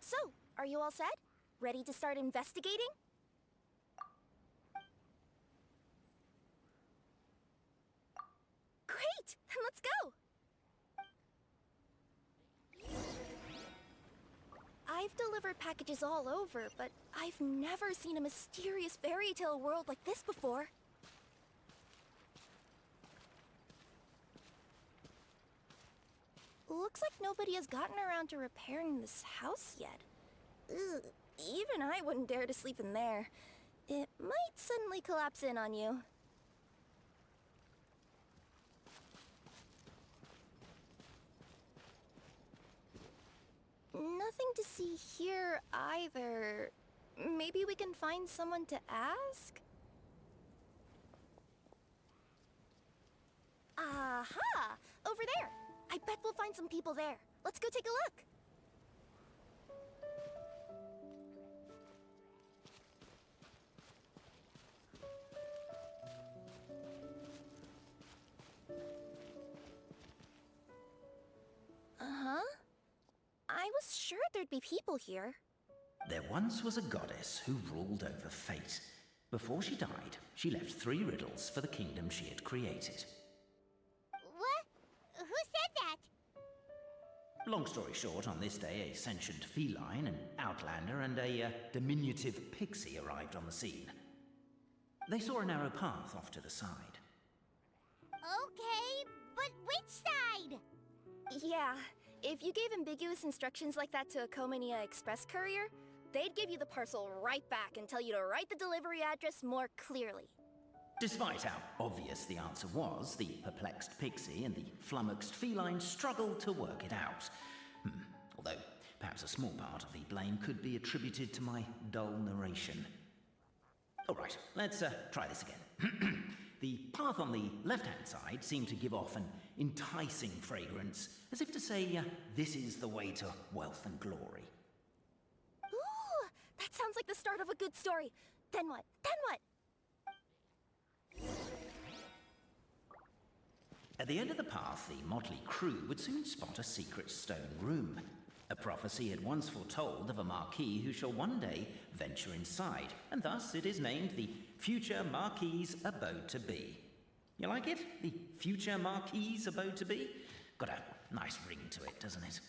So, are you all set? Ready to start investigating? Great! Then let's go! I've delivered packages all over, but I've never seen a mysterious fairy tale world like this before. Looks like nobody has gotten around to repairing this house yet. Ugh, even I wouldn't dare to sleep in there. It might suddenly collapse in on you. Nothing to see here either. Maybe we can find someone to ask? Aha! Over there! I bet we'll find some people there. Let's go take a look! Uh-huh. I was sure there'd be people here. There once was a goddess who ruled over fate. Before she died, she left 3 riddles for the kingdom she had created. What? Who said that? Long story short, on this day, a sentient feline, an outlander, and a diminutive pixie arrived on the scene. They saw a narrow path off to the side. Okay, but which side? Yeah, if you gave ambiguous instructions like that to a Comania Express courier, they'd give you the parcel right back and tell you to write the delivery address more clearly. Despite how obvious the answer was, the perplexed pixie and the flummoxed feline struggled to work it out. Although, perhaps a small part of the blame could be attributed to my dull narration. Alright, let's try this again. The path on the left-hand side seemed to give off an enticing fragrance, as if to say, this is the way to wealth and glory. Ooh, that sounds like the start of a good story. Then what? Then what? At the end of the path, the motley crew would soon spot a secret stone room. A prophecy had once foretold of a marquis who shall one day venture inside, and thus it is named the Future Marquis's Abode to Be. You like it? The Future Marquis's Abode to Be? Got a nice ring to it, doesn't it?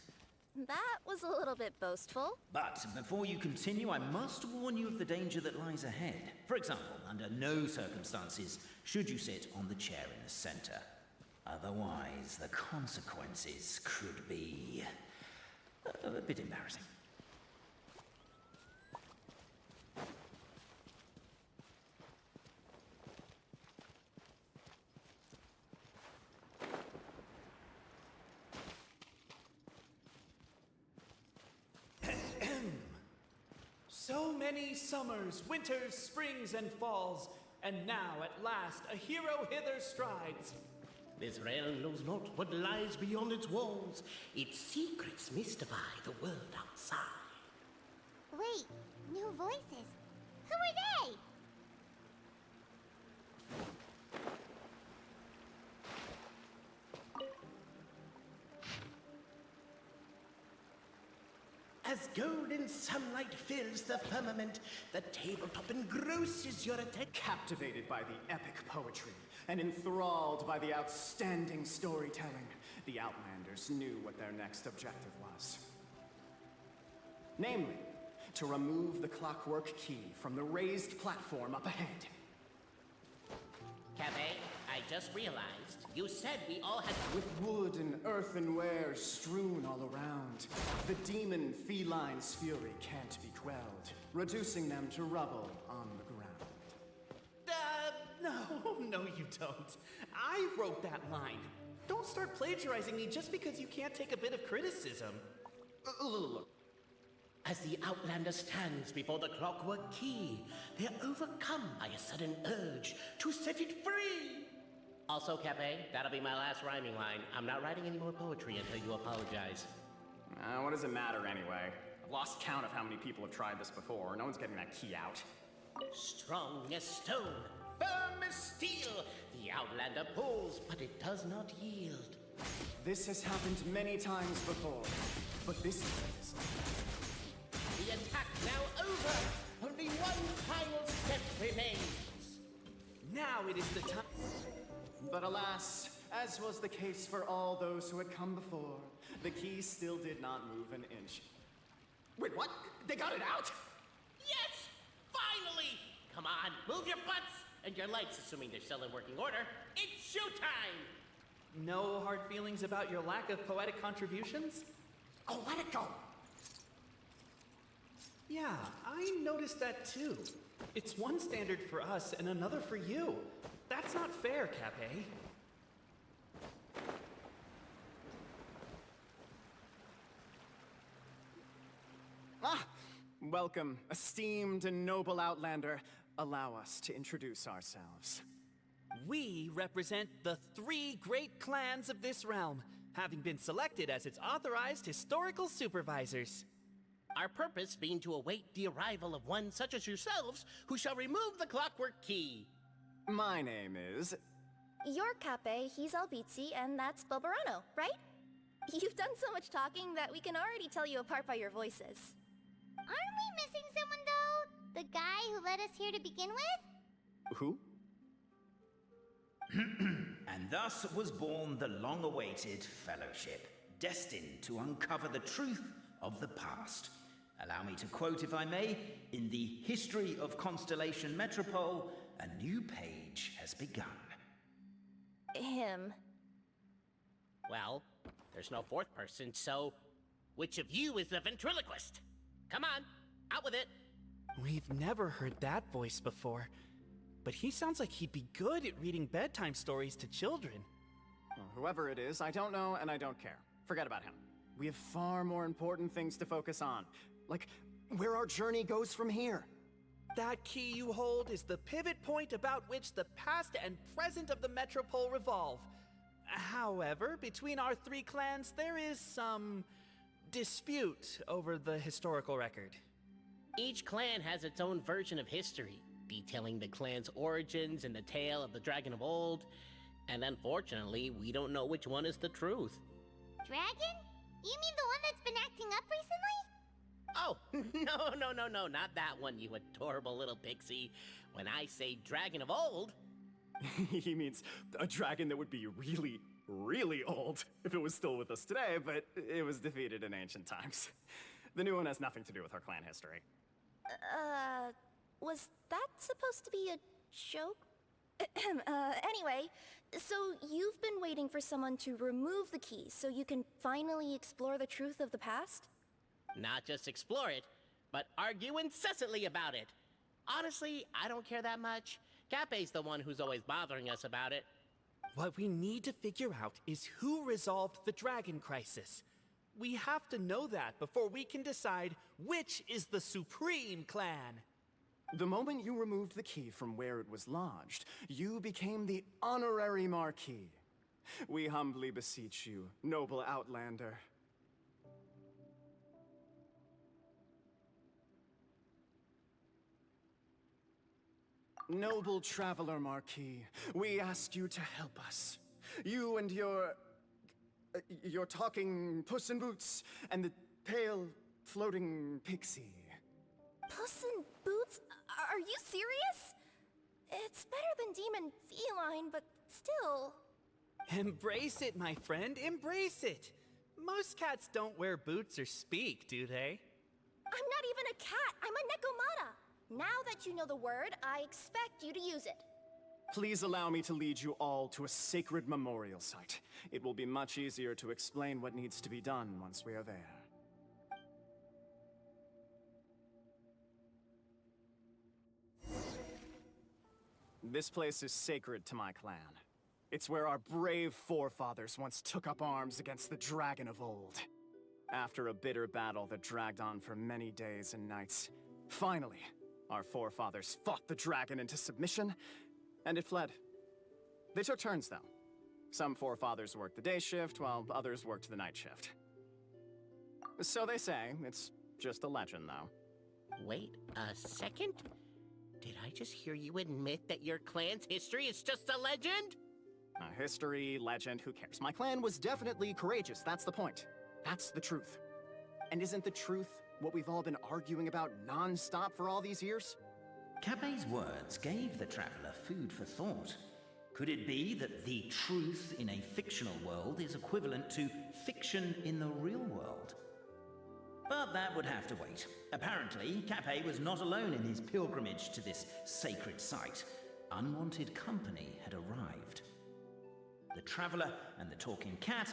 That was a little bit boastful. But before you continue, I must warn you of the danger that lies ahead. For example, under no circumstances should you sit on the chair in the center. Otherwise, the consequences could be a bit embarrassing. So many summers, winters, springs, and falls, and now at last a hero hither strides. This realm knows not what lies beyond its walls. Its secrets mystify the world outside. Wait, new voices. Who are they? As golden sunlight fills the firmament, the tabletop engrosses your attention. Captivated by the epic poetry and enthralled by the outstanding storytelling, the Outlanders knew what their next objective was. Namely, to remove the clockwork key from the raised platform up ahead. Cafe, I just realized you said we all had. With wood and earthenware strewn all around, the demon feline's fury can't be quelled, reducing them to rubble on the ground. No, you don't. I wrote that line. Don't start plagiarizing me just because you can't take a bit of criticism. Look. As the Outlander stands before the clockwork key, they're overcome by a sudden urge to set it free. Also, Cafe, that'll be my last rhyming line. I'm not writing any more poetry until you apologize. What does it matter anyway? I've lost count of how many people have tried this before. No one's getting that key out. Strong as stone, firm as steel, the Outlander pulls, but it does not yield. This has happened many times before, but this is... The attack now over! Only one final step remains! Now it is the time. But alas, as was the case for all those who had come before, the key still did not move an inch. Wait, what? They got it out? Yes! Finally! Come on, move your butts! And your legs, assuming they're still in working order. It's showtime! No hard feelings about your lack of poetic contributions? Oh, let it go! Yeah, I noticed that too. It's one standard for us and another for you. That's not fair, Cape. Ah! Welcome, esteemed and noble Outlander. Allow us to introduce ourselves. We represent the 3 great clans of this realm, having been selected as its authorized historical supervisors. Our purpose being to await the arrival of one such as yourselves who shall remove the clockwork key. My name is... You're Cape, he's Albizzi, and that's Bobarano, right? You've done so much talking that we can already tell you apart by your voices. Aren't we missing someone, though? The guy who led us here to begin with? Who? And thus was born the long-awaited fellowship, destined to uncover the truth of the past. Allow me to quote, if I may, in the history of Constellation Metropole, a new page has begun. Him. Well, there's no fourth person, so which of you is the ventriloquist? Come on, out with it. We've never heard that voice before, but he sounds like he'd be good at reading bedtime stories to children. Well, whoever it is, I don't know and I don't care. Forget about him. We have far more important things to focus on, like where our journey goes from here. That key you hold is the pivot point about which the past and present of the Metropole revolve. However, between our 3 clans, there is some dispute over the historical record. Each clan has its own version of history, detailing the clan's origins and the tale of the dragon of old, and unfortunately, we don't know which one is the truth. Dragon? You mean the one that's been acting up recently? Oh, no, not that one, you adorable little pixie. When I say dragon of old... He means a dragon that would be really, really old if it was still with us today, but it was defeated in ancient times. The new one has nothing to do with our clan history. Was that supposed to be a joke? Anyway, so you've been waiting for someone to remove the key so you can finally explore the truth of the past? Not just explore it, but argue incessantly about it. Honestly, I don't care that much. Cape's the one who's always bothering us about it. What we need to figure out is who resolved the dragon crisis. We have to know that before we can decide which is the supreme clan. The moment you removed the key from where it was lodged, you became the honorary Marquis. We humbly beseech you, noble Outlander. Noble Traveler Marquis, we ask you to help us. You and your talking Puss in Boots and the pale floating pixie. Puss in Boots? Are you serious? It's better than demon feline, but still. Embrace it, my friend, embrace it. Most cats don't wear boots or speak, do they? I'm not even a cat, I'm a Nekomata. Now that you know the word, I expect you to use it. Please allow me to lead you all to a sacred memorial site. It will be much easier to explain what needs to be done once we are there. This place is sacred to my clan. It's where our brave forefathers once took up arms against the dragon of old. After a bitter battle that dragged on for many days and nights, finally, our forefathers fought the dragon into submission, and it fled. They took turns, though. Some forefathers worked the day shift, while others worked the night shift. So they say. It's just a legend, though. Wait a second? Did I just hear you admit that your clan's history is just a legend? History, legend, who cares? My clan was definitely courageous, that's the point. That's the truth. And isn't the truth what we've all been arguing about non-stop for all these years? Capet's words gave the traveler food for thought. Could it be that the truth in a fictional world is equivalent to fiction in the real world? But that would have to wait. Apparently, Capet was not alone in his pilgrimage to this sacred site. Unwanted company had arrived. The traveler and the talking cat,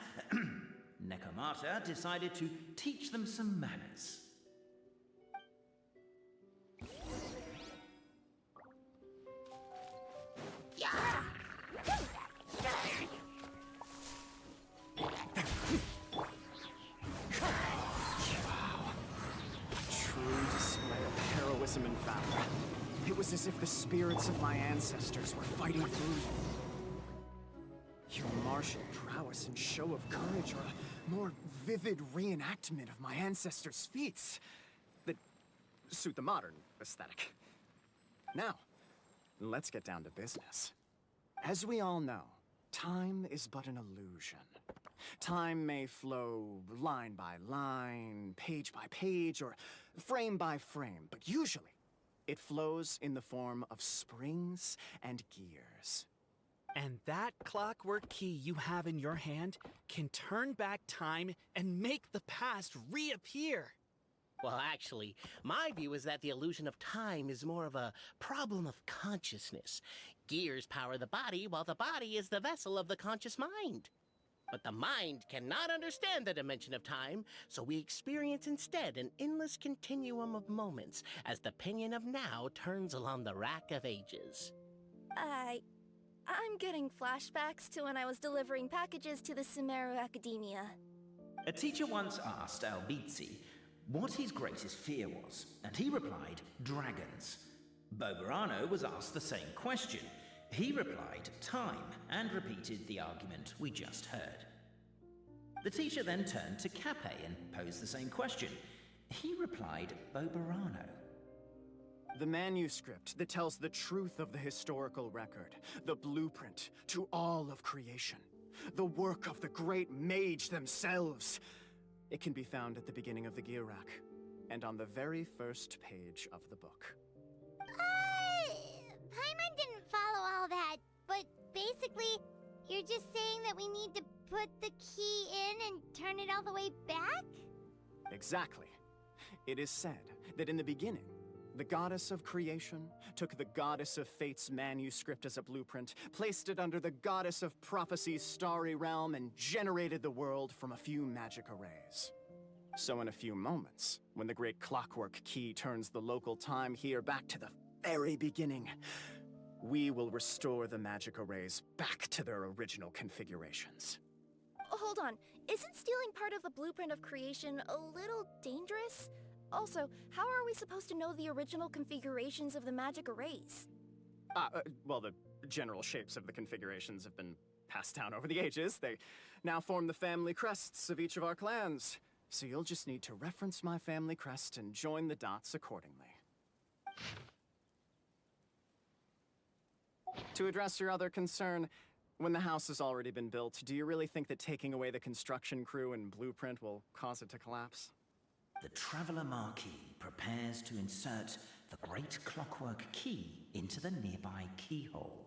Necomata, decided to teach them some manners. True display of heroism and valor. It was as if the spirits of my ancestors were fighting through you. Your martial prowess and show of courage are a more vivid reenactment of my ancestors' feats that suit the modern aesthetic. Now, let's get down to business. As we all know, time is but an illusion. Time may flow line by line, page by page, or frame by frame, but usually it flows in the form of springs and gears. And that clockwork key you have in your hand can turn back time and make the past reappear. Well, actually, my view is that the illusion of time is more of a problem of consciousness. Gears power the body, while the body is the vessel of the conscious mind. But the mind cannot understand the dimension of time, so we experience instead an endless continuum of moments as the pinion of now turns along the rack of ages. I'm getting flashbacks to when I was delivering packages to the Sumeru Academia. A teacher once asked Albizzi what his greatest fear was, and he replied, dragons. Boberano was asked the same question. He replied, time, and repeated the argument we just heard. The teacher then turned to Capet and posed the same question. He replied, Boberano. The manuscript that tells the truth of the historical record, the blueprint to all of creation, the work of the great mage themselves. It can be found at the beginning of the gear rack, and on the very first page of the book. Paimon didn't follow all that, but basically, you're just saying that we need to put the key in and turn it all the way back? Exactly. It is said that in the beginning, the goddess of creation took the goddess of fate's manuscript as a blueprint, placed it under the goddess of prophecy's starry realm, and generated the world from a few magic arrays. So in a few moments, when the great clockwork key turns the local time here back to the very beginning, we will restore the magic arrays back to their original configurations. Hold on, isn't stealing part of the blueprint of creation a little dangerous? Also, how are we supposed to know the original configurations of the magic arrays? Well, the general shapes of the configurations have been passed down over the ages. They now form the family crests of each of our clans. So you'll just need to reference my family crest and join the dots accordingly. To address your other concern, when the house has already been built, do you really think that taking away the construction crew and blueprint will cause it to collapse? The Traveler Marquis prepares to insert the great clockwork key into the nearby keyhole.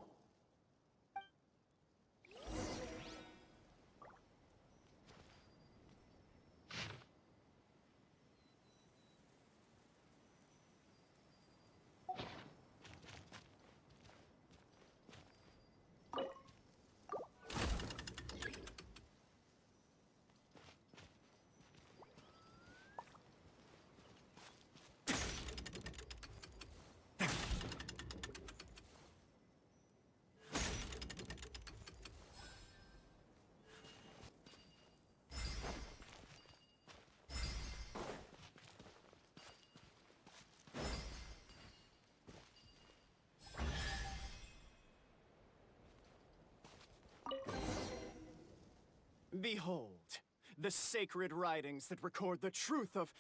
Behold, the sacred writings that record the truth of...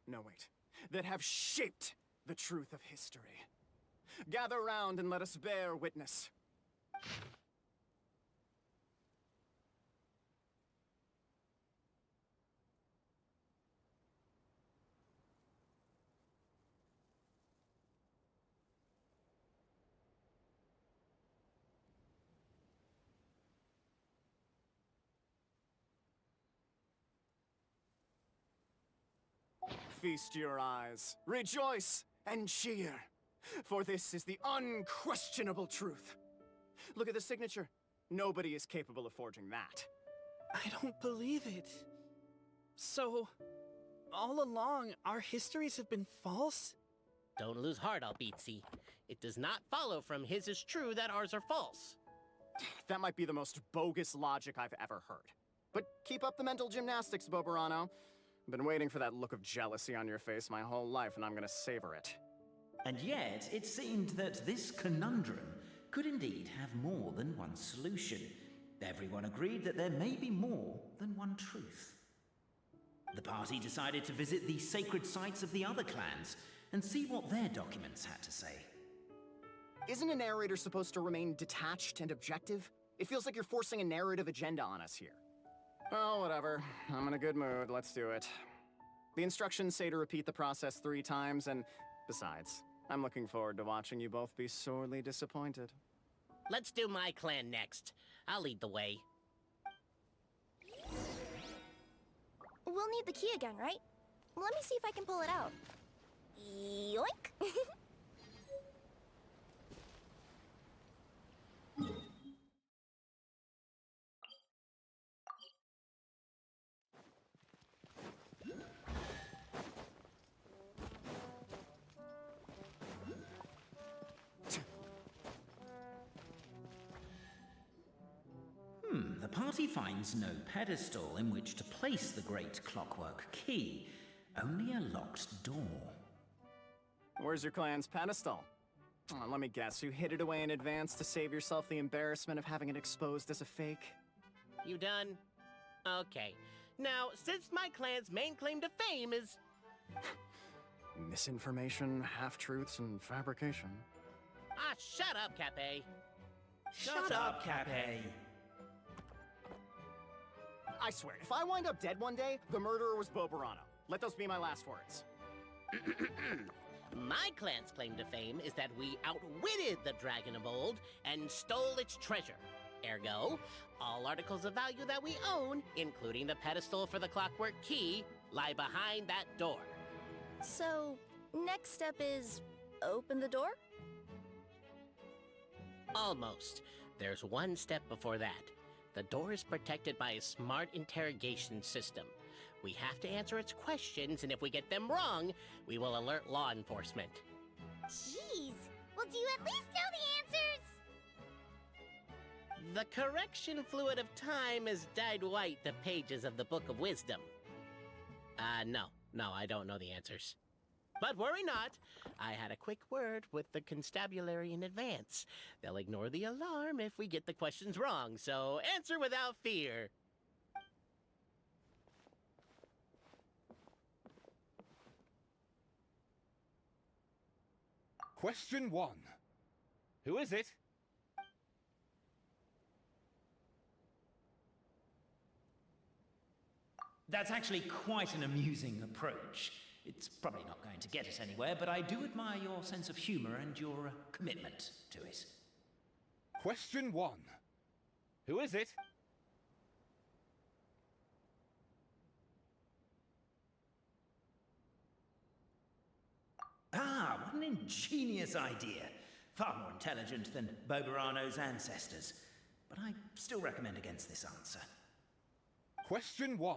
No, wait. That have shaped the truth of history. Gather round and let us bear witness. Feast your eyes, rejoice, and cheer, for this is the unquestionable truth. Look at the signature. Nobody is capable of forging that. I don't believe it. So, all along, our histories have been false? Don't lose heart, Albizzi. It does not follow from his is true that ours are false. That might be the most bogus logic I've ever heard. But keep up the mental gymnastics, Boberano. I've been waiting for that look of jealousy on your face my whole life, and I'm gonna savor it. And yet, it seemed that this conundrum could indeed have more than one solution. Everyone agreed that there may be more than one truth. The party decided to visit the sacred sites of the other clans and see what their documents had to say. Isn't a narrator supposed to remain detached and objective? It feels like you're forcing a narrative agenda on us here. Oh, whatever. I'm in a good mood. Let's do it. The instructions say to repeat the process 3 times, and besides, I'm looking forward to watching you both be sorely disappointed. Let's do my clan next. I'll lead the way. We'll need the key again, right? Let me see if I can pull it out. Yoink! The party finds no pedestal in which to place the great clockwork key, only a locked door. Where's your clan's pedestal? Oh, let me guess, you hid it away in advance to save yourself the embarrassment of having it exposed as a fake? You done? Okay. Now, since my clan's main claim to fame is... Misinformation, half-truths, and fabrication. Ah, shut up, Cape. Shut up, Cape. I swear, if I wind up dead one day, the murderer was Boberano. Let those be my last words. My clan's claim to fame is that we outwitted the Dragon of Old and stole its treasure. Ergo, all articles of value that we own, including the pedestal for the clockwork key, lie behind that door. So, next step is open the door? Almost. There's one step before that. The door is protected by a smart interrogation system. We have to answer its questions, and if we get them wrong, we will alert law enforcement. Jeez. Well, do you at least know the answers? The correction fluid of time has dyed white the pages of the Book of Wisdom. No, I don't know the answers. But worry not, I had a quick word with the constabulary in advance. They'll ignore the alarm if we get the questions wrong, so answer without fear. Question 1. Who is it? That's actually quite an amusing approach. It's probably not going to get us anywhere, but I do admire your sense of humor and your commitment to it. Question 1. Who is it? Ah, what an ingenious idea. Far more intelligent than Boberano's ancestors. But I still recommend against this answer. Question 1.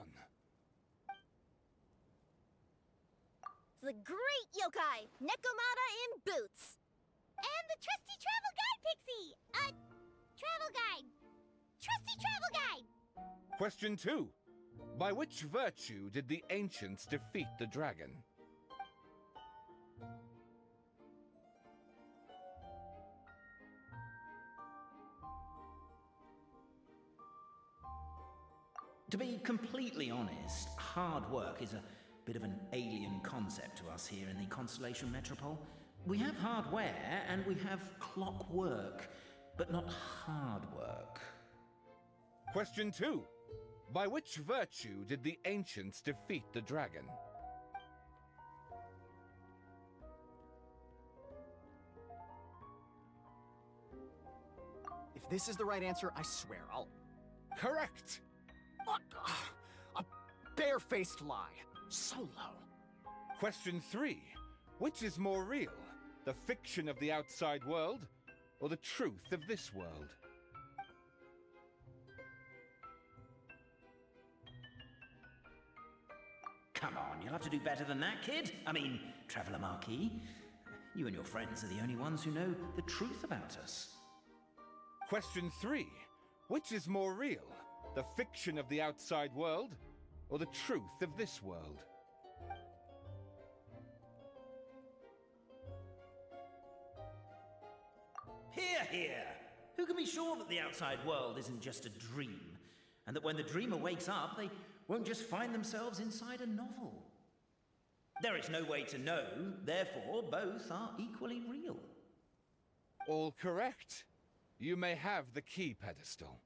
The great yokai, Nekomata in boots. And the trusty travel guide, Pixie! Travel guide. Trusty travel guide! Question 2. By which virtue did the ancients defeat the dragon? To be completely honest, hard work is a bit of an alien concept to us here in the Constellation Metropole. We have hardware and we have clockwork, but not hard work. Question 2. By which virtue did the ancients defeat the dragon? If this is the right answer, I swear I'll... Correct! What? A barefaced lie. So low. Question 3. Which is more real? The fiction of the outside world, or the truth of this world? Come on, you'll have to do better than that, kid. I mean, Traveller Marquis. You and your friends are the only ones who know the truth about us. Question 3. Which is more real? The fiction of the outside world, or the truth of this world? Hear, hear! Who can be sure that the outside world isn't just a dream? And that when the dreamer wakes up, they won't just find themselves inside a novel? There is no way to know, therefore both are equally real. All correct. You may have the key pedestal.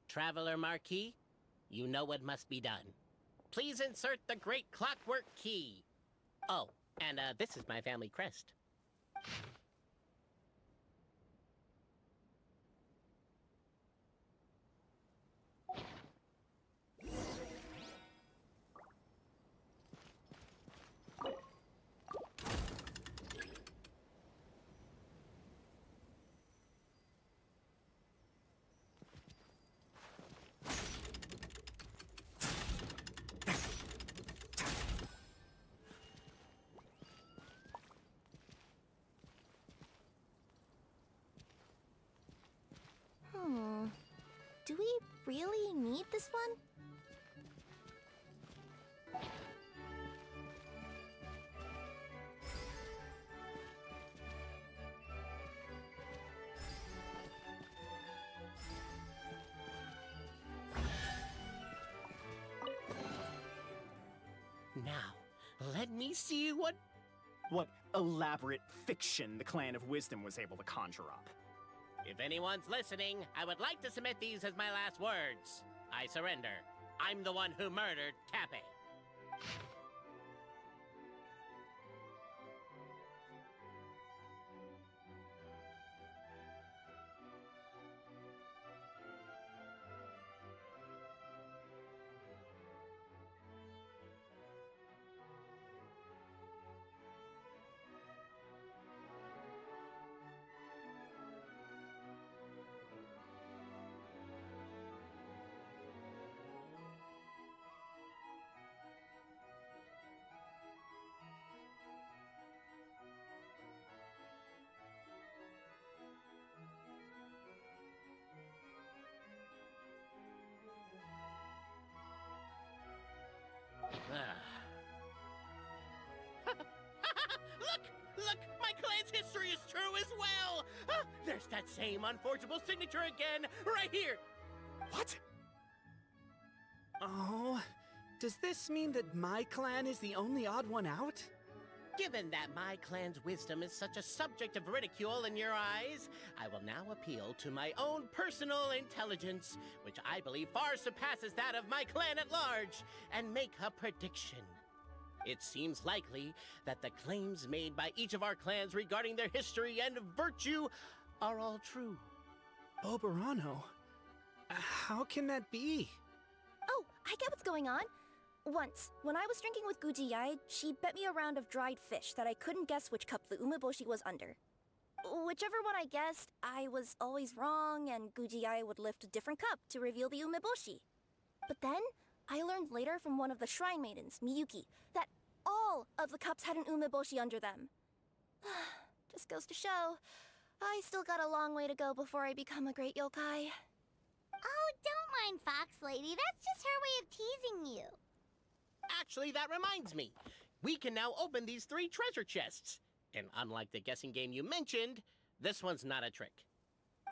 Traveler Marquis, you know what must be done. Please insert the great clockwork key. Oh, and this is my family crest. Do we really need this one? Now, let me see what... What elaborate fiction the Clan of Wisdom was able to conjure up. If anyone's listening, I would like to submit these as my last words. I surrender. I'm the one who murdered Cappy. Look! My clan's history is true as well! There's that same unforgeable signature again, right here! What? Oh, does this mean that my clan is the only odd one out? Given that my clan's wisdom is such a subject of ridicule in your eyes, I will now appeal to my own personal intelligence, which I believe far surpasses that of my clan at large, and make a prediction. It seems likely that the claims made by each of our clans regarding their history and virtue are all true. Oberano? How can that be? Oh, I get what's going on. Once, when I was drinking with Gujiyai, she bet me a round of dried fish that I couldn't guess which cup the umeboshi was under. Whichever one I guessed, I was always wrong, and Gujiyai would lift a different cup to reveal the umeboshi. But then, I learned later from one of the shrine maidens, Miyuki, that all of the cups had an umeboshi under them. Just goes to show, I still got a long way to go before I become a great yokai. Oh, don't mind Fox Lady. That's just her way of teasing you. Actually, that reminds me. We can now open these 3 treasure chests. And unlike the guessing game you mentioned, this one's not a trick.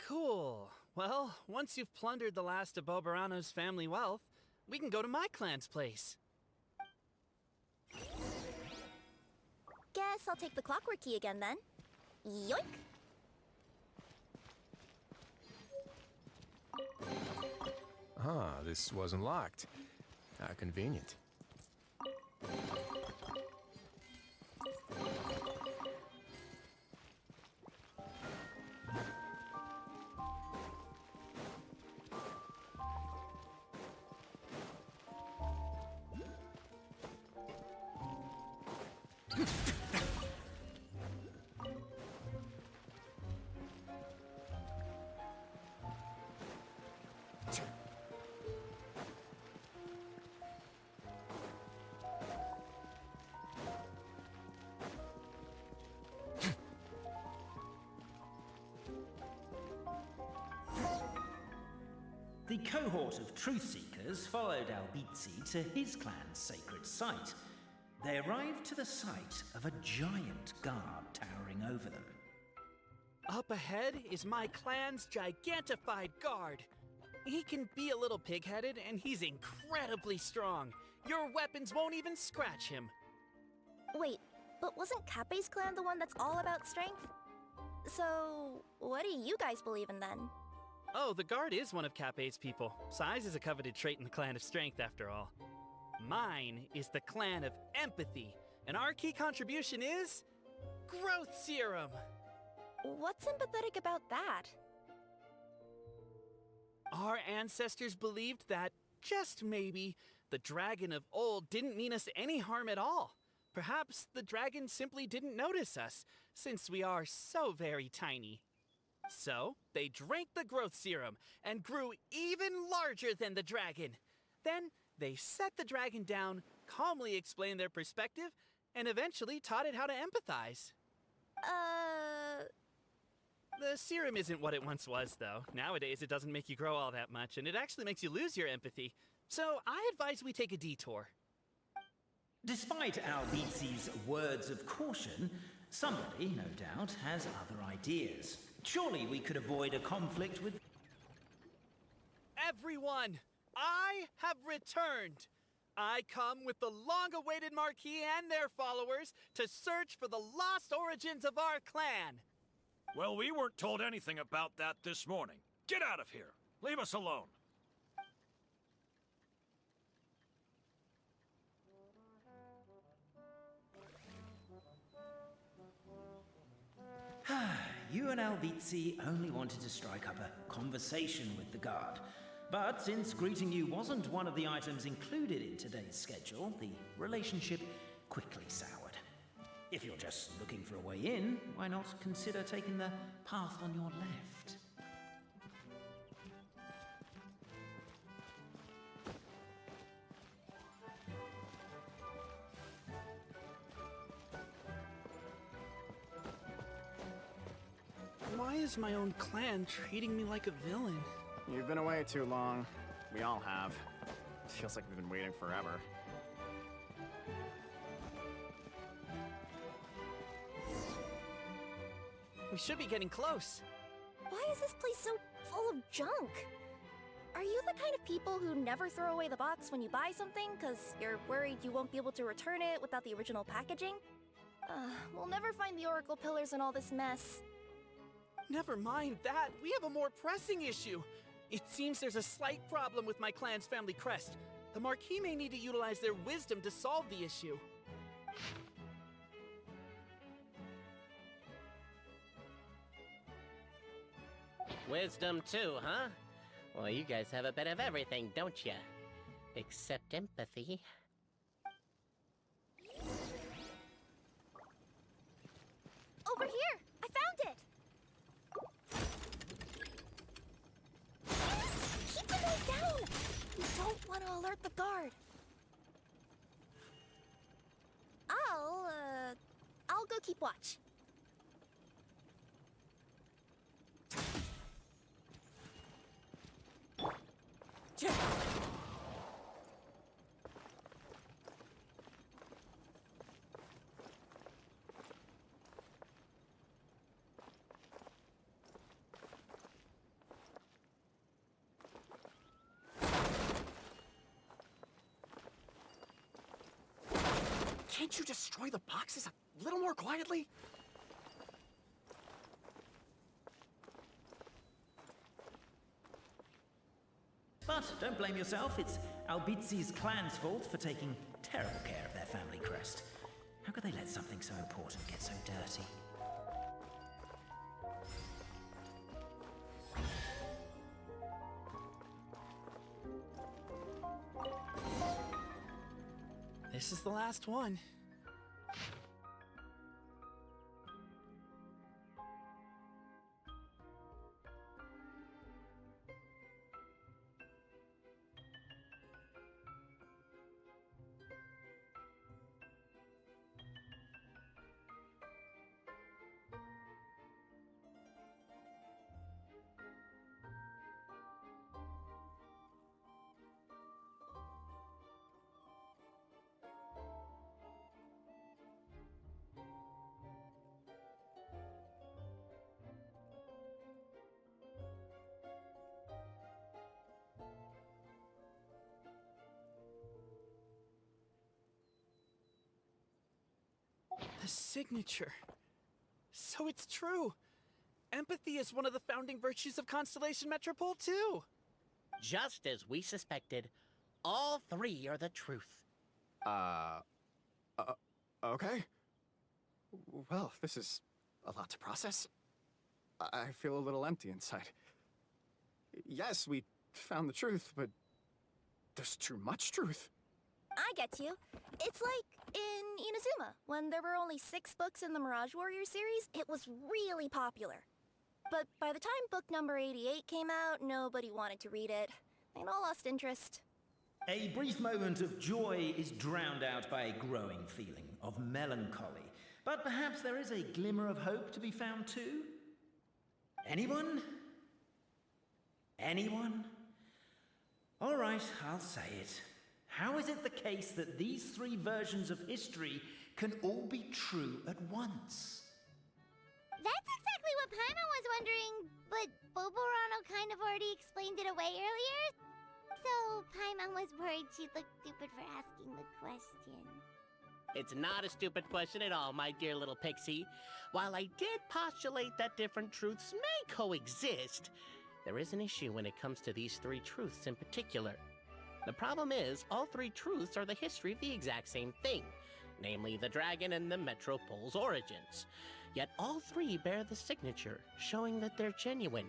Cool. Well, once you've plundered the last of Oberano's family wealth, We can go to my clan's place. Guess I'll take the clockwork key again then. Yoink! Ah, this wasn't locked. How convenient. The cohort of truth seekers followed Albizzi to his clan's sacred site. They arrived to the site of a giant guard towering over them. Up ahead is my clan's gigantified guard. He can be a little pig-headed, and he's incredibly strong. Your weapons won't even scratch him. Wait, but wasn't Kappe's clan the one that's all about strength? So, what do you guys believe in then? Oh, the guard is one of Kappe's people. Size is a coveted trait in the clan of strength, after all. Mine is the clan of empathy, and our key contribution is growth serum. What's empathetic about that? Our ancestors believed that, just maybe, the dragon of old didn't mean us any harm at all. Perhaps the dragon simply didn't notice us, since we are so very tiny. So, they drank the growth serum and grew even larger than the dragon. Then, they set the dragon down, calmly explained their perspective, and eventually taught it how to empathize. The serum isn't what it once was, though. Nowadays, it doesn't make you grow all that much, and it actually makes you lose your empathy. So, I advise we take a detour. Despite Albizzi's words of caution, somebody, no doubt, has other ideas. Surely we could avoid a conflict with... Everyone, I have returned. I come with the long-awaited Marquis and their followers to search for the lost origins of our clan. Well, we weren't told anything about that this morning. Get out of here. Leave us alone. You and Albizzi only wanted to strike up a conversation with the guard. But since greeting you wasn't one of the items included in today's schedule, the relationship quickly soured. If you're just looking for a way in, why not consider taking the path on your left? Why is my own clan treating me like a villain? You've been away too long. We all have. Feels like we've been waiting forever. We should be getting close. Why is this place so full of junk? Are you the kind of people who never throw away the box when you buy something because you're worried you won't be able to return it without the original packaging? We'll never find the Oracle Pillars in all this mess. Never mind that. We have a more pressing issue. It seems there's a slight problem with my clan's family crest. The Marquis may need to utilize their wisdom to solve the issue. Wisdom too, huh? Well, you guys have a bit of everything, don't ya? Except empathy. Over here! I found it! Keep the noise down! We don't want to alert the guard. I'll go keep watch. Can't you destroy the boxes a little more quietly? But don't blame yourself, it's Albizi's clan's fault for taking terrible care of their family crest. How could they let something so important get so dirty? This is the last one. The signature. So it's true. Empathy is one of the founding virtues of Constellation Metropole, too. Just as we suspected, all three are the truth. Okay. Well, this is a lot to process. I feel a little empty inside. Yes, we found the truth, but there's too much truth. I get you. It's like in Inazuma, when there were only 6 books in the Mirage Warrior series, it was really popular. But by the time book number 88 came out, nobody wanted to read it. They'd all lost interest. A brief moment of joy is drowned out by a growing feeling of melancholy. But perhaps there is a glimmer of hope to be found too? Anyone? Anyone? All right, I'll say it. How is it the case that these 3 versions of history can all be true at once? That's exactly what Paimon was wondering, but Boborano kind of already explained it away earlier. So Paimon was worried she'd look stupid for asking the question. It's not a stupid question at all, my dear little pixie. While I did postulate that different truths may coexist, there is an issue when it comes to these 3 truths in particular. The problem is, all 3 truths are the history of the exact same thing, namely the dragon and the Metropole's origins. Yet all 3 bear the signature, showing that they're genuine.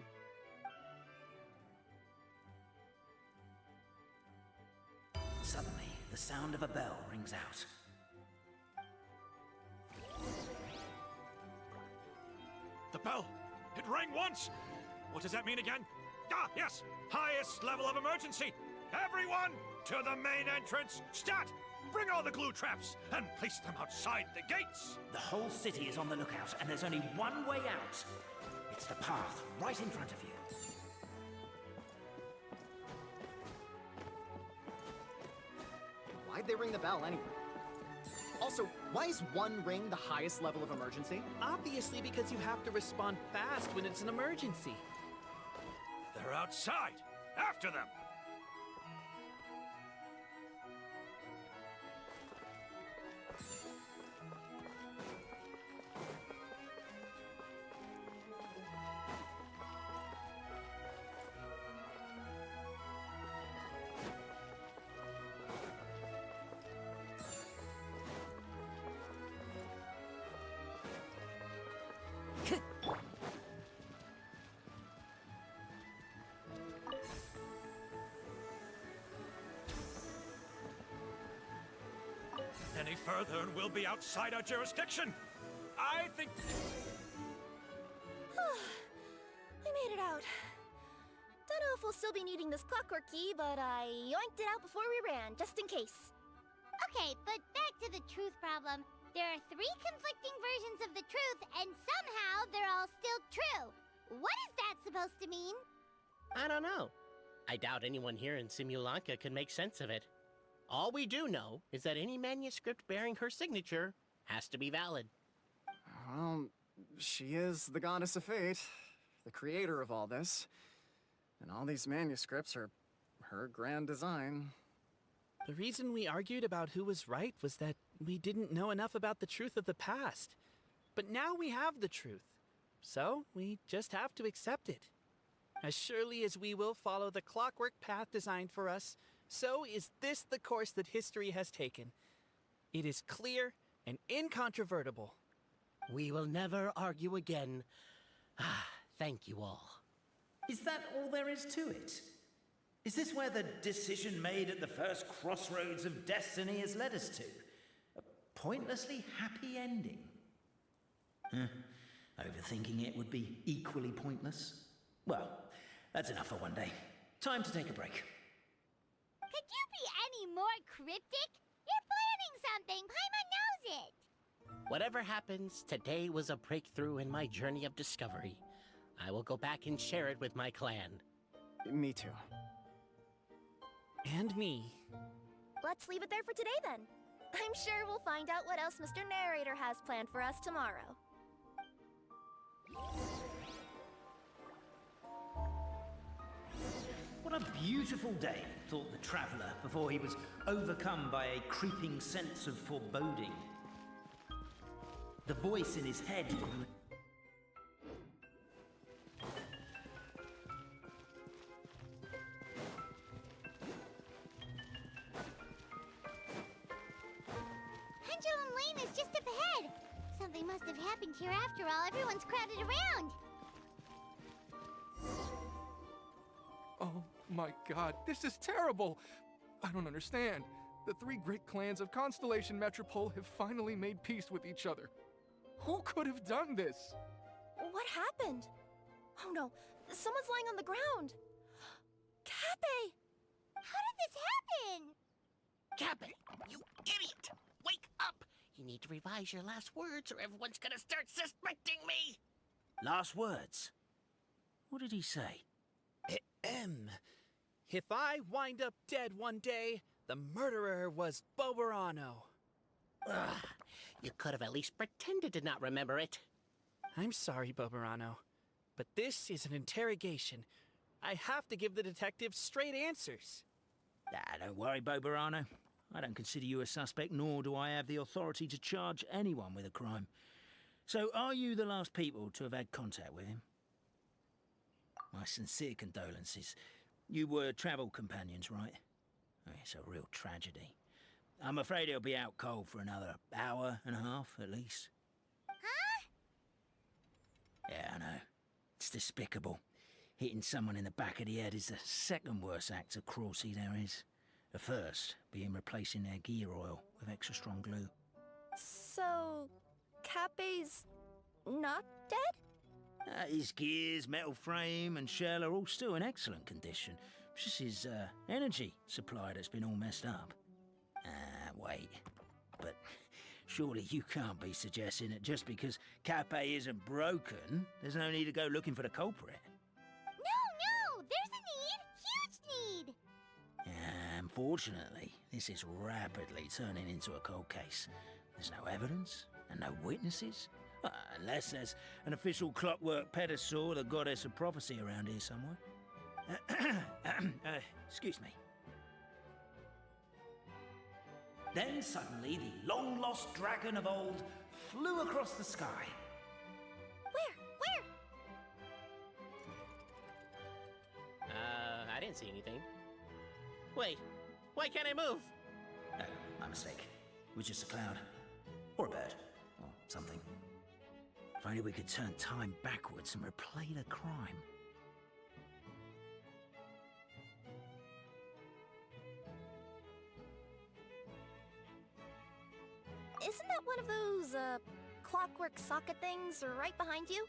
Suddenly, the sound of a bell rings out. The bell! It rang once! What does that mean again? Ah, yes! Highest level of emergency! Everyone, to the main entrance! Stat! Bring all the glue traps and place them outside the gates! The whole city is on the lookout, and there's only one way out. It's the path right in front of you. Why'd they ring the bell anyway? Also, why is 1 ring the highest level of emergency? Obviously because you have to respond fast when it's an emergency. They're outside! After them! Any further and we'll be outside our jurisdiction. I think... We made it out. Don't know if we'll still be needing this clockwork key, but I yoinked it out before we ran, just in case. Okay, but back to the truth problem. There are 3 conflicting versions of the truth, and somehow they're all still true. What is that supposed to mean? I don't know. I doubt anyone here in Simulanka could make sense of it. All we do know is that any manuscript bearing her signature has to be valid. Well, she is the goddess of fate, the creator of all this. And all these manuscripts are her grand design. The reason we argued about who was right was that We didn't know enough about the truth of the past. But now we have the truth. So we just have to accept it. As surely as we will follow the clockwork path designed for us, so is this the course that history has taken. It is clear and incontrovertible. We will never argue again. Ah, thank you all. Is that all there is to it? Is this where the decision made at the first crossroads of destiny has led us to? A pointlessly happy ending? Overthinking it would be equally pointless. Well, that's enough for one day. Time to take a break. Could you be any more cryptic? You're planning something. Paimon knows it. Whatever happens, today was a breakthrough in my journey of discovery. I will go back and share it with my clan. Me too. And me. Let's leave it there for today then. I'm sure we'll find out what else Mr. Narrator has planned for us tomorrow. What a beautiful day, thought the traveller, before he was overcome by a creeping sense of foreboding. The voice in his head grew. Pendulum Lane is just up ahead. Something must have happened here after all. Everyone's crowded around. Oh my god, this is terrible! I don't understand. The three great clans of Constellation Metropole have finally made peace with each other. Who could have done this? What happened? Oh no, someone's lying on the ground. Cappe! How did this happen? Cappy, you idiot! Wake up! You need to revise your last words or everyone's gonna start suspecting me! Last words? What did he say? If I wind up dead one day, the murderer was Boberano. Ugh, you could have at least pretended to not remember it. I'm sorry, Boberano, but this is an interrogation. I have to give the detective straight answers. Don't worry, Boberano. I don't consider you a suspect, nor do I have the authority to charge anyone with a crime. So, are you the last people to have had contact with him? My sincere condolences. You were travel companions, right? Oh, it's a real tragedy. I'm afraid he'll be out cold for another hour and a half, at least. Huh? Yeah, I know. It's despicable. Hitting someone in the back of the head is the second worst act of cruelty there is. The first being replacing their gear oil with extra strong glue. So, Cappe's not dead? His gears, metal frame and shell are all still in excellent condition. It's just his energy supply that's been all messed up. Wait. But surely you can't be suggesting that just because Cappe isn't broken, there's no need to go looking for the culprit. No, there's a need. Huge need. Unfortunately, this is rapidly turning into a cold case. There's no evidence and no witnesses. Unless there's an official clockwork pedestal or the goddess of prophecy around here somewhere. Excuse me. Then suddenly the long-lost dragon of old flew across the sky. Where? I didn't see anything. Wait, why can't I move? No, my mistake. It was just a cloud. Or a bird. Or something. If only we could turn time backwards and replay the crime. Isn't that one of those, clockwork socket things right behind you?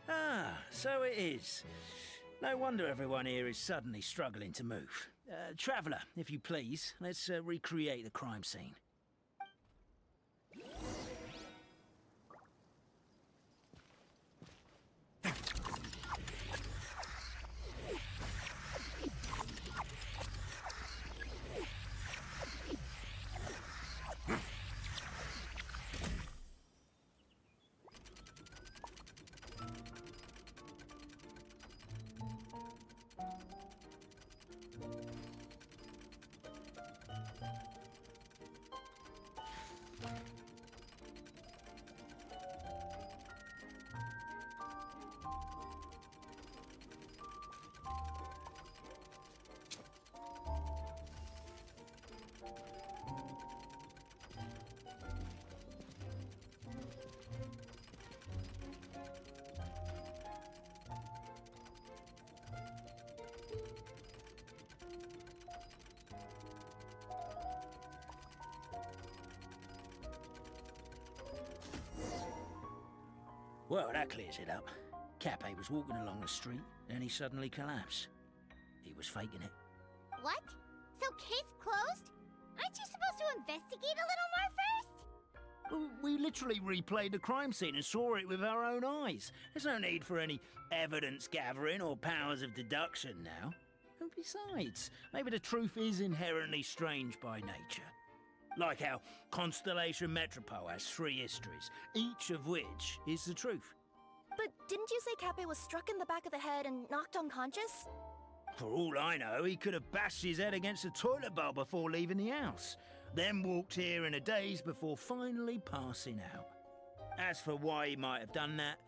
Ah, so it is. No wonder everyone here is suddenly struggling to move. Traveller, if you please, let's recreate the crime scene. Well, that clears it up. Cappe was walking along the street, then he suddenly collapsed. He was faking it. What? So case closed? Aren't you supposed to investigate a little more first? Well, we literally replayed the crime scene and saw it with our own eyes. There's no need for any evidence gathering or powers of deduction now. And besides, maybe the truth is inherently strange by nature. Like how Constellation Metropole has 3 histories, each of which is the truth. But didn't you say Cappe was struck in the back of the head and knocked unconscious? For all I know, he could have bashed his head against a toilet bowl before leaving the house, then walked here in a daze before finally passing out. As for why he might have done that,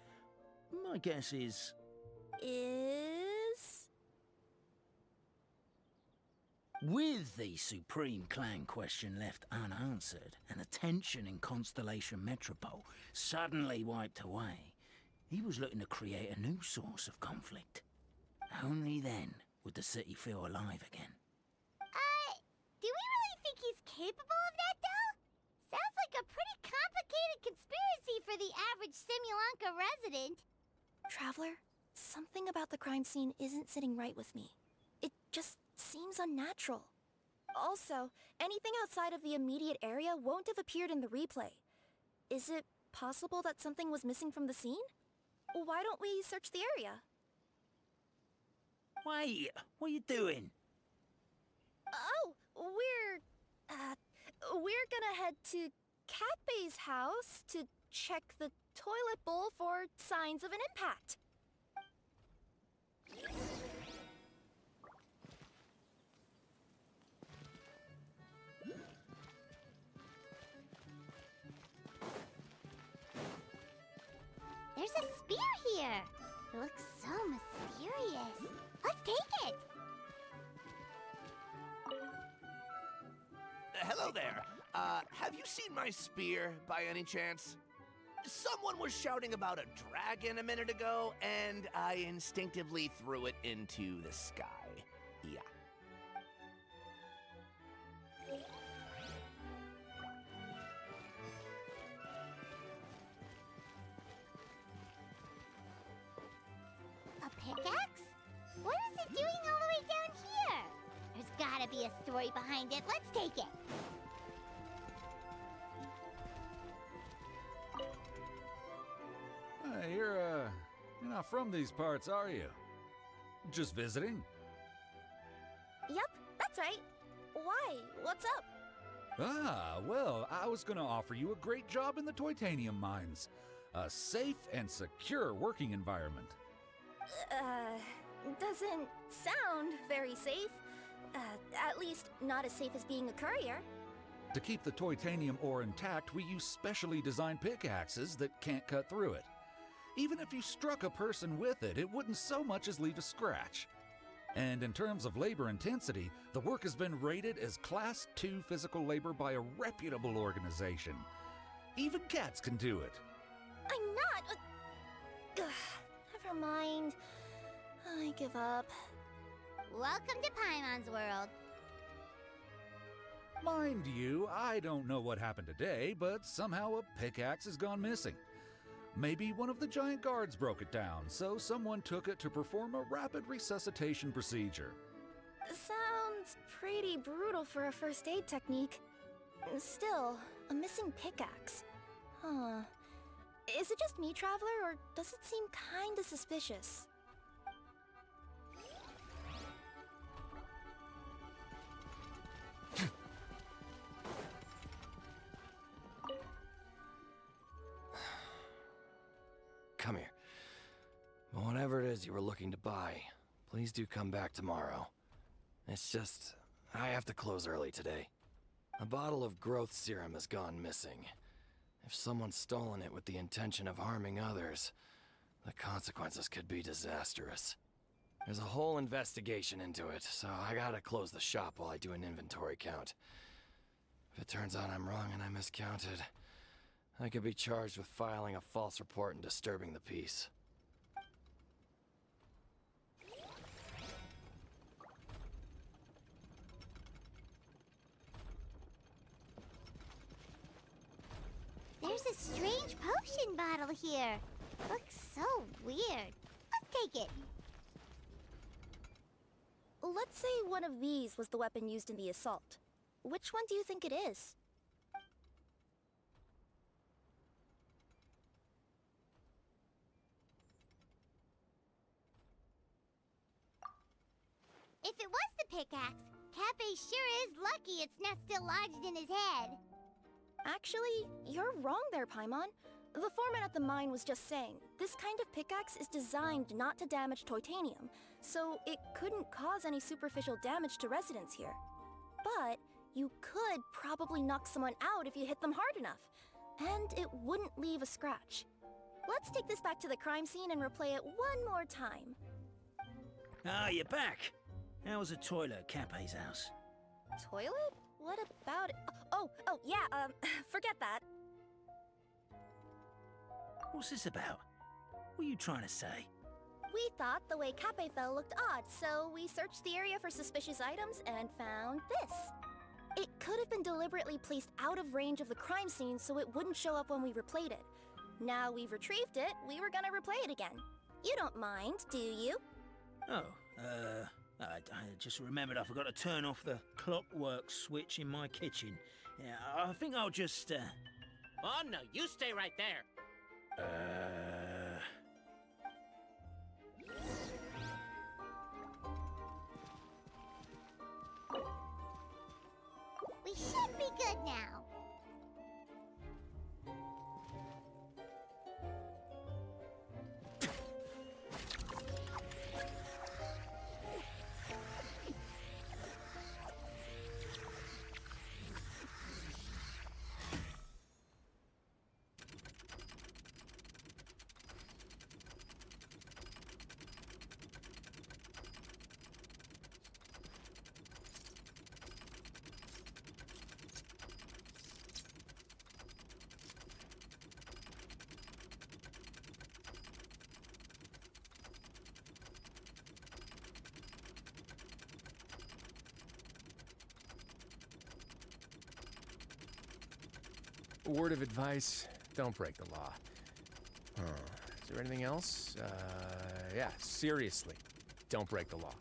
my guess is... With the Supreme Clan question left unanswered and the tension in Constellation Metropole suddenly wiped away, he was looking to create a new source of conflict. Only then would the city feel alive again. Do we really think he's capable of that, though? Sounds like a pretty complicated conspiracy for the average Simulanka resident. Traveler, something about the crime scene isn't sitting right with me. It just seems unnatural. Also, anything outside of the immediate area won't have appeared in the replay. Is it possible that something was missing from the scene? Why don't we search the area? Wait, what are you doing? Oh, we're gonna head to Cappe's house to check the toilet bowl for signs of an impact. There's a spear here. It looks so mysterious. Let's take it. Hello there. Have you seen my spear by any chance? Someone was shouting about a dragon a minute ago, and I instinctively threw it into the sky. Yeah. A pickaxe? What is it doing all the way down here? There's gotta be a story behind it. Let's take it. You're not from these parts, are you? Just visiting? Yep, that's right. Why? What's up? Ah, well, I was gonna offer you a great job in the Titanium mines. A safe and secure working environment. Doesn't sound very safe. At least not as safe as being a courier. To keep the titanium ore intact, we use specially designed pickaxes that can't cut through it. Even if you struck a person with it, it wouldn't so much as leave a scratch. And in terms of labor intensity, the work has been rated as Class 2 physical labor by a reputable organization. Even cats can do it. I'm not. Never mind. I give up. Welcome to Paimon's world. Mind you, I don't know what happened today, but somehow a pickaxe has gone missing. Maybe one of the giant guards broke it down, so someone took it to perform a rapid resuscitation procedure. Sounds pretty brutal for a first aid technique. Still, a missing pickaxe. Huh. Is it just me, Traveler, or does it seem kinda suspicious? Come here. Whatever it is you were looking to buy, please do come back tomorrow. It's just, I have to close early today. A bottle of growth serum has gone missing. If someone's stolen it with the intention of harming others, the consequences could be disastrous. There's a whole investigation into it, so I gotta close the shop while I do an inventory count. If it turns out I'm wrong and I miscounted, I could be charged with filing a false report and disturbing the peace. There's a strange potion bottle here. Looks so weird. Let's take it. Let's say one of these was the weapon used in the assault. Which one do you think it is? If it was the pickaxe, Cappe sure is lucky it's not still lodged in his head. Actually, you're wrong there, Paimon. The foreman at the mine was just saying, this kind of pickaxe is designed not to damage titanium, so it couldn't cause any superficial damage to residents here. But you could probably knock someone out if you hit them hard enough, and it wouldn't leave a scratch. Let's take this back to the crime scene and replay it one more time. Ah, you're back. How was the toilet at Cappe's house? Toilet? What about it? Oh, yeah, forget that. What's this about? What are you trying to say? We thought the way Cappe fell looked odd, so we searched the area for suspicious items and found this. It could have been deliberately placed out of range of the crime scene so it wouldn't show up when we replayed it. Now we've retrieved it, we were gonna replay it again. You don't mind, do you? Oh, I just remembered I forgot to turn off the clockwork switch in my kitchen. Yeah, I think I'll just, Oh, no, you stay right there. We should be good now. Word of advice, don't break the law. Is there anything else? Yeah, seriously, don't break the law.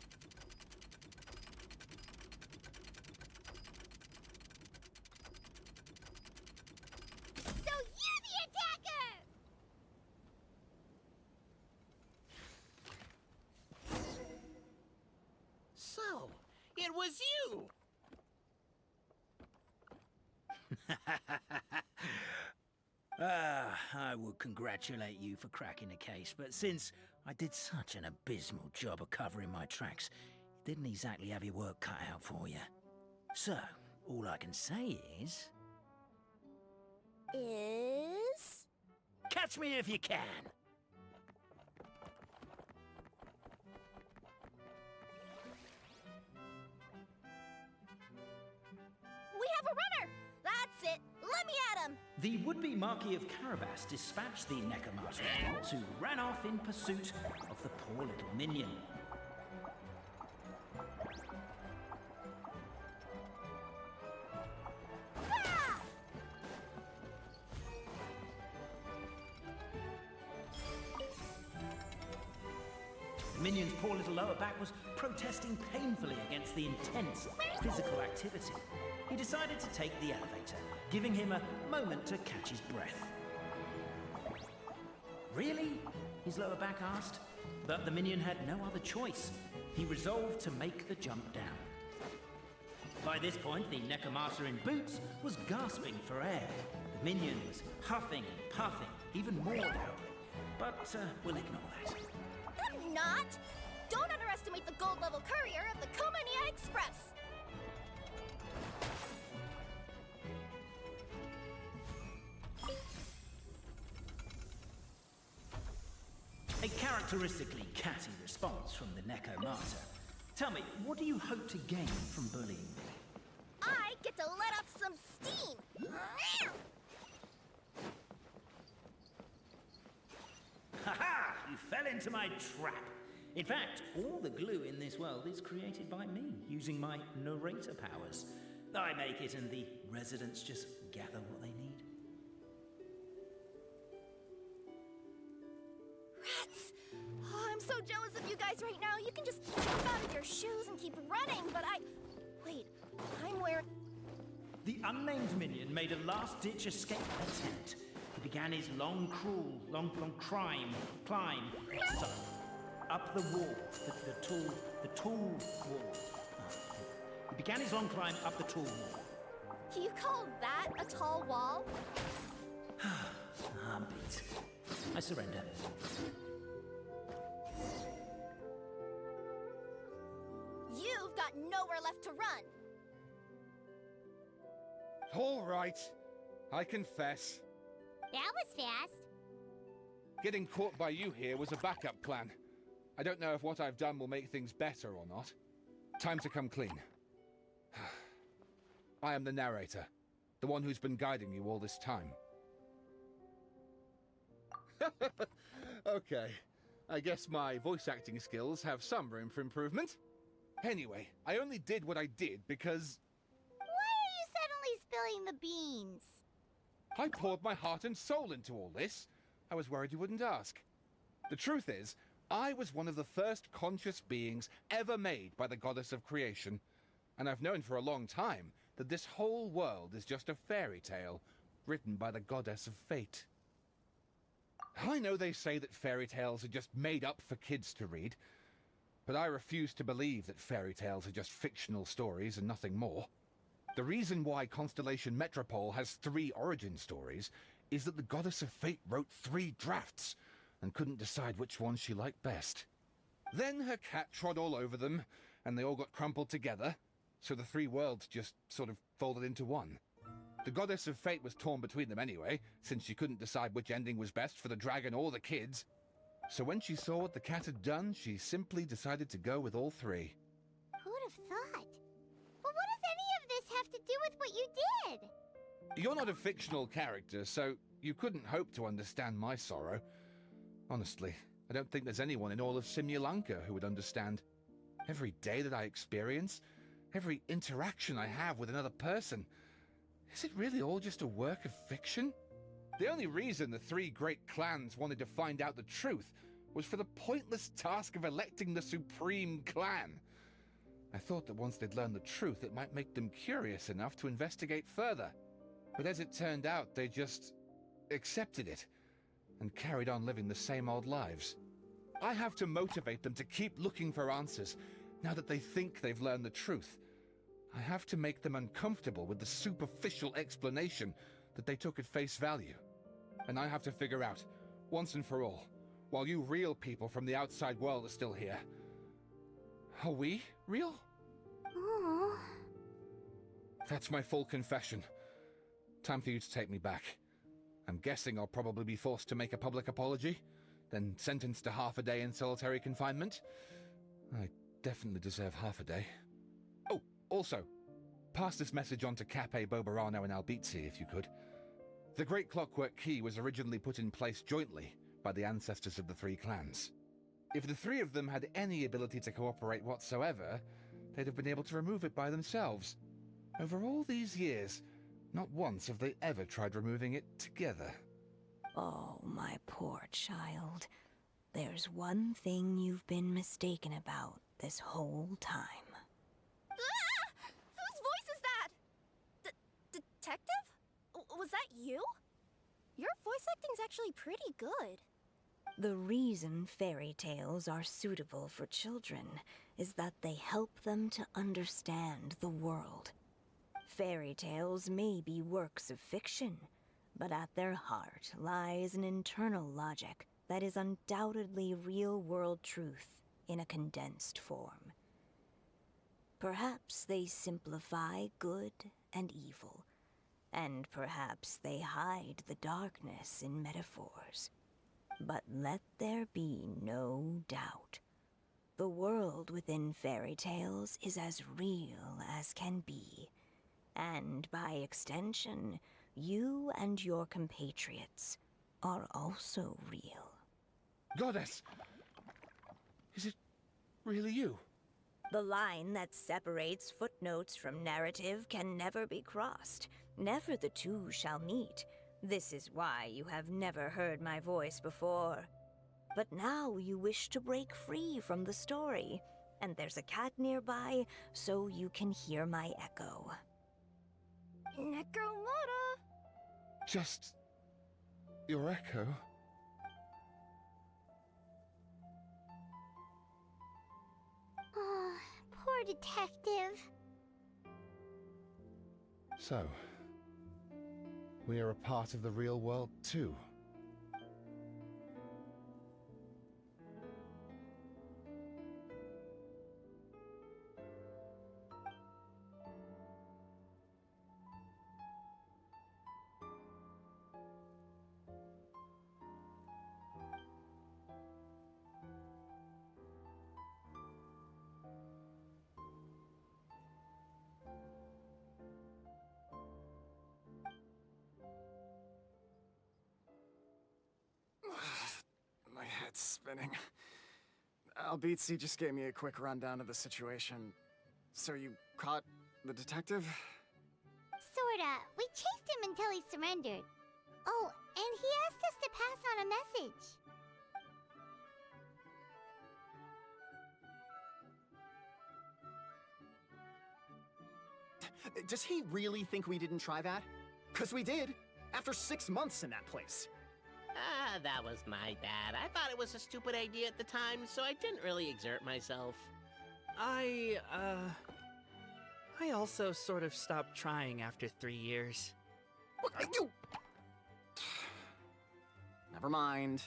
So you're the attacker! So, it was you! I would congratulate you for cracking the case, but since I did such an abysmal job of covering my tracks, it didn't exactly have your work cut out for you. So, all I can say is... Catch me if you can! We have a runner! That's it! Let me at him! The would-be Marquis of Carabas dispatched the Necromancer who ran off in pursuit of the poor little minion. The minion's poor little lower back was protesting painfully against the intense physical activity. He decided to take the elevator, giving him a moment to catch his breath. Really? His lower back asked. But the minion had no other choice. He resolved to make the jump down. By this point, the Necromancer in boots was gasping for air. The minion was huffing and puffing, even more loudly. But we'll ignore that. I'm not! Don't underestimate the gold-level courier of the Komania Express! A characteristically catty response from the Necromancer. Tell me, what do you hope to gain from bullying me? I get to let off some steam into my trap. In fact, all the glue in this world is created by me, using my narrator powers. I make it and the residents just gather what they need. Rats! Oh, I'm so jealous of you guys right now. You can just jump out of your shoes and keep running, but Wait, I'm wearing... The unnamed minion made a last-ditch escape attempt. He began his long climb. Sorry. Up the wall, the tall wall. He began his long climb up the tall wall. You call that a tall wall? I'm beat. I surrender. You've got nowhere left to run. All right. I confess. That was fast. Getting caught by you here was a backup plan. I don't know if what I've done will make things better or not. Time to come clean. I am the narrator, the one who's been guiding you all this time. Okay, I guess my voice acting skills have some room for improvement. Anyway, I only did what I did because... Why are you suddenly spilling the beans? I poured my heart and soul into all this. I was worried you wouldn't ask. The truth is, I was one of the first conscious beings ever made by the goddess of creation, and I've known for a long time that this whole world is just a fairy tale written by the goddess of fate. I know they say that fairy tales are just made up for kids to read, but I refuse to believe that fairy tales are just fictional stories and nothing more. The reason why Constellation Metropole has 3 origin stories is that the goddess of fate wrote 3 drafts and couldn't decide which one she liked best. Then her cat trod all over them, and they all got crumpled together, so the 3 worlds just sort of folded into one. The goddess of fate was torn between them anyway, since she couldn't decide which ending was best for the dragon or the kids. So when she saw what the cat had done, she simply decided to go with all 3. Who'd have thought? But what does any of this have to do with what you did? You're not a fictional character, so you couldn't hope to understand my sorrow. Honestly, I don't think there's anyone in all of Simulanka who would understand. Every day that I experience, every interaction I have with another person, is it really all just a work of fiction? The only reason the 3 great clans wanted to find out the truth was for the pointless task of electing the supreme clan. I thought that once they'd learned the truth, it might make them curious enough to investigate further. But as it turned out, they just accepted it and carried on living the same old lives. I have to motivate them to keep looking for answers now that they think they've learned the truth. I have to make them uncomfortable with the superficial explanation that they took at face value. And I have to figure out, once and for all, while you real people from the outside world are still here, are we real? Aww. That's my full confession. Time for you to take me back. I'm guessing I'll probably be forced to make a public apology, then sentenced to half a day in solitary confinement. I definitely deserve half a day. Oh, also, pass this message on to Cape, Bobarano, and Albizzi, if you could. The Great Clockwork Key was originally put in place jointly by the ancestors of the 3 clans. If the 3 of them had any ability to cooperate whatsoever, they'd have been able to remove it by themselves. Over all these years, not once have they ever tried removing it together. Oh, my poor child. There's one thing you've been mistaken about this whole time. Ah! Whose voice is that? Detective? Was that you? Your voice acting's actually pretty good. The reason fairy tales are suitable for children is that they help them to understand the world. Fairy tales may be works of fiction, but at their heart lies an internal logic that is undoubtedly real-world truth in a condensed form. Perhaps they simplify good and evil, and perhaps they hide the darkness in metaphors. But let there be no doubt. The world within fairy tales is as real as can be. And by extension, you and your compatriots are also real. Goddess, Really you? The line that separates footnotes from narrative can never be crossed. Never the two shall meet. This is why you have never heard my voice before. But now you wish to break free from the story, and there's a cat nearby, so you can hear my echo. Necromora! Just... your echo? Oh, poor detective. So... we are a part of the real world too. My head's spinning. Albizzi just gave me a quick rundown of the situation. So you caught the detective? Sorta. We chased him until he surrendered. Oh, and he asked us to pass on a message. Does he really think we didn't try that? 'Cause we did, after 6 months in that place. Ah, that was my bad. I thought it was a stupid idea at the time, so I didn't really exert myself. I also sort of stopped trying after 3 years. You... Never mind.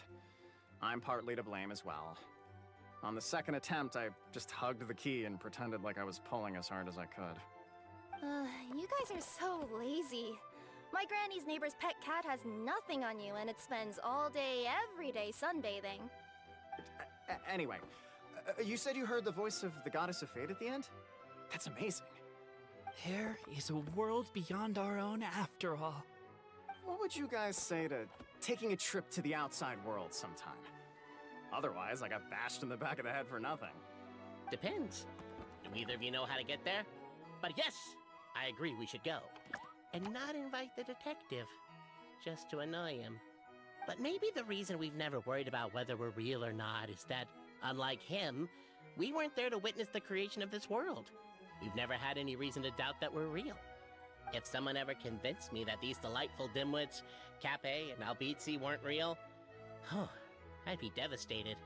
I'm partly to blame as well. On the second attempt, I just hugged the key and pretended like I was pulling as hard as I could. You guys are so lazy. My granny's neighbor's pet cat has nothing on you, and it spends all day, every day sunbathing. Anyway, you said you heard the voice of the Goddess of Fate at the end? That's amazing. There is a world beyond our own after all. What would you guys say to taking a trip to the outside world sometime? Otherwise, I got bashed in the back of the head for nothing. Depends. Do either of you know how to get there? But yes, I agree we should go. And not invite the detective, just to annoy him. But maybe the reason we've never worried about whether we're real or not is that, unlike him, we weren't there to witness the creation of this world. We've never had any reason to doubt that we're real. If someone ever convinced me that these delightful dimwits, Cape and Albizzi, weren't real, I'd be devastated.